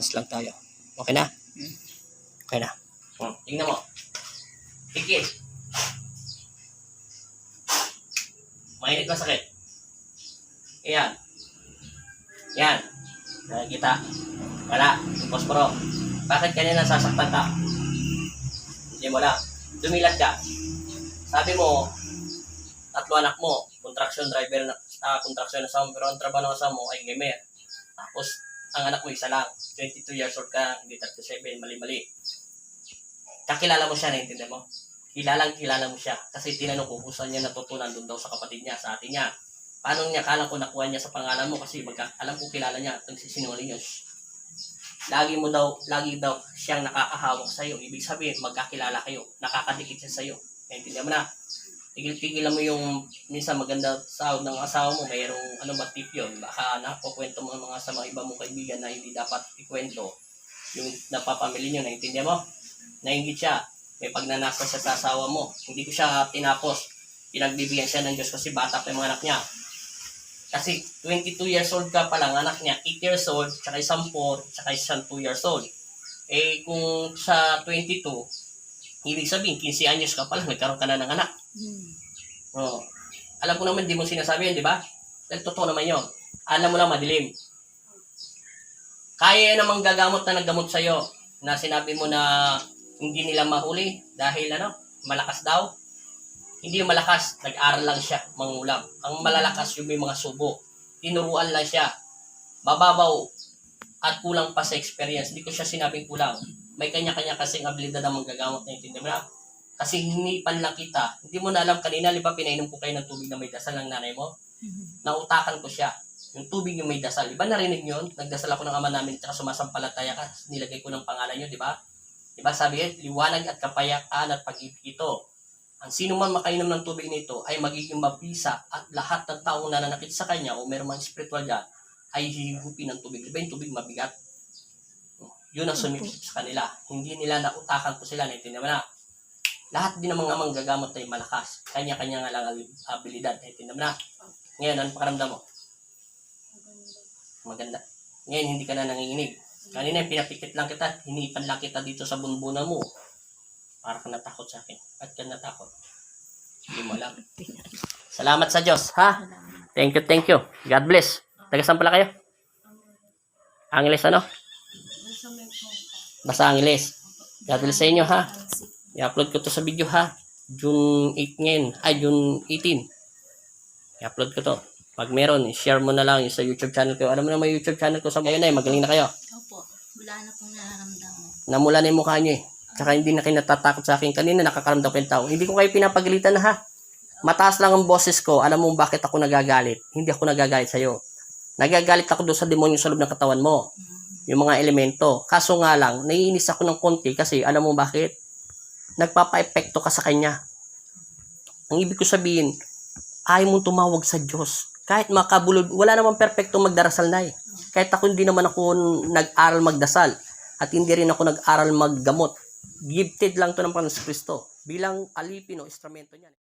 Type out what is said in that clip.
Focus lang tayo. Okay na? Okay na. Tingnan mo. Tikit. Mainit na sakit. Ayan. Yan. Nakikita. Wala. Yung posporo. Bakit kanina sasaktan ka? Hindi mo lang. Dumilat ka. Sabi mo, 3 anak mo, contraction driver na contraction na sa mo, pero ang trabaho ng asawa mo ay gamer. Tapos, ang anak mo isa lang, 22 years old ka, hindi 37, mali-mali. Kakilala mo siya, naintindihan mo? Kilala mo siya. Kasi tinanong ko kung saan niya natutunan doon daw sa kapatid niya, sa ate niya. Paano niya, kala ko nakuha niya sa pangalan mo kasi alam ko kilala niya at nagsisinungaling yun. Lagi daw siyang nakakahawak sa'yo. Ibig sabihin, magkakilala kayo. Nakakadikit siya sa'yo. Naintindihan mo na? Tigil-tigilan mo yung minsan maganda sahod ng asawa mo, mayroong tip yun. Baka nakukwento mo mga sa mga iba mong kaibigan na hindi dapat ikwento. Yung napapamili nyo, naintindihan mo? Nainggit siya. May pagnanasa siya sa asawa mo. Hindi ko siya tinapos. Pinagbibigyan siya ng Diyos kasi bata pa yung mga anak niya. Kasi 22 years old ka pa lang, anak niya 8 years old, tsaka isang 4, tsaka isang 2 years old. Eh kung sa 22, ibig sabihin, 15 anyos ka pa lang, nagkaroon ka na ng anak. Oh. Alam ko naman, di mo sinasabi yan, di ba? Dahil totoo naman yun. Alam mo lang, madilim. Kaya namang gagamot na naggamot sa'yo na sinabi mo na hindi nila mahuli dahil malakas daw. Hindi yung malakas, nag-aral lang siya, mangulam. Ang malalakas yung may mga subo. Tinuruan lang siya. Mababaw at kulang pa sa experience. Hindi ko siya sinabing kulang. May kanya-kanya kasing abilidad ang manggagamot na intindihan mo na. Kasi hinipan lang kita. Hindi mo na alam kanina, di ba pinainom ko kayo ng tubig na may dasal ng nanay mo? Nautakan ko siya. Yung tubig yung may dasal. Di ba narinig nyo? Nagdasal ako ng ama namin at sumasampalataya ka. Nilagay ko ng pangalan nyo, di ba? Di ba sabi liwanag at kapayapaan at pag-ibig ito. Ang sino man makainom ng tubig nito ay magiging mabisa at lahat ng taong nananakit sa kanya o meron mang spiritual dyan ay hihigupin ng tubig. Di ba yung tubig mabigat? Yun ang sumipsip sa kanila. Hindi nila nautakan ko sila. Naintindihan mo na? Lahat din ng mga manggagamot ay malakas. Kanya-kanya nga lang ang abilidad. Naintindihan mo na? Ngayon, anong pakaramdam mo? Maganda. Ngayon, hindi ka na nanginginig. Kanina, pinapikit lang kita. Hinipan lang kita dito sa bunbunan mo. Para ka natakot sa akin. At ka natakot. Hindi mo alam. Salamat sa Diyos, ha? Thank you. God bless. Taga saan pala kayo? Angeles Basta Angeles. God bless sa inyo, ha? I-upload ko to sa video, ha? June 8 ngayon. June 18. I-upload ko to. Pag meron, share mo na lang sa YouTube channel ko. Alam mo na may YouTube channel ko sa ngayon na magaling na kayo. Opo. Wala na pong nararamdaman. Namula na yung mukha nyo eh. Tsaka hindi na kayo natatakot sa akin. Kanina nakakaramdam ko yung tao. Hindi ko kayo pinapagalitan na ha. Mataas lang ang boses ko. Alam mo bakit ako nagagalit? Hindi ako nagagalit sa'yo. Nagagalit ako doon sa demonyo sa loob ng katawan mo. Yung mga elemento. Kaso nga lang, naiinis ako ng konti kasi alam mo bakit? Nagpapa-epekto ka sa kanya. Ang ibig ko sabihin, ayaw mong tumawag sa Diyos. Kahit makabulod, wala namang perfecto magdarasal na eh. Kahit ako hindi naman ako nag-aral magdasal. At hindi rin ako nag-aral maggamot. Gifted lang to ng Panginoon Kristo. Bilang alipin o instrumento niya.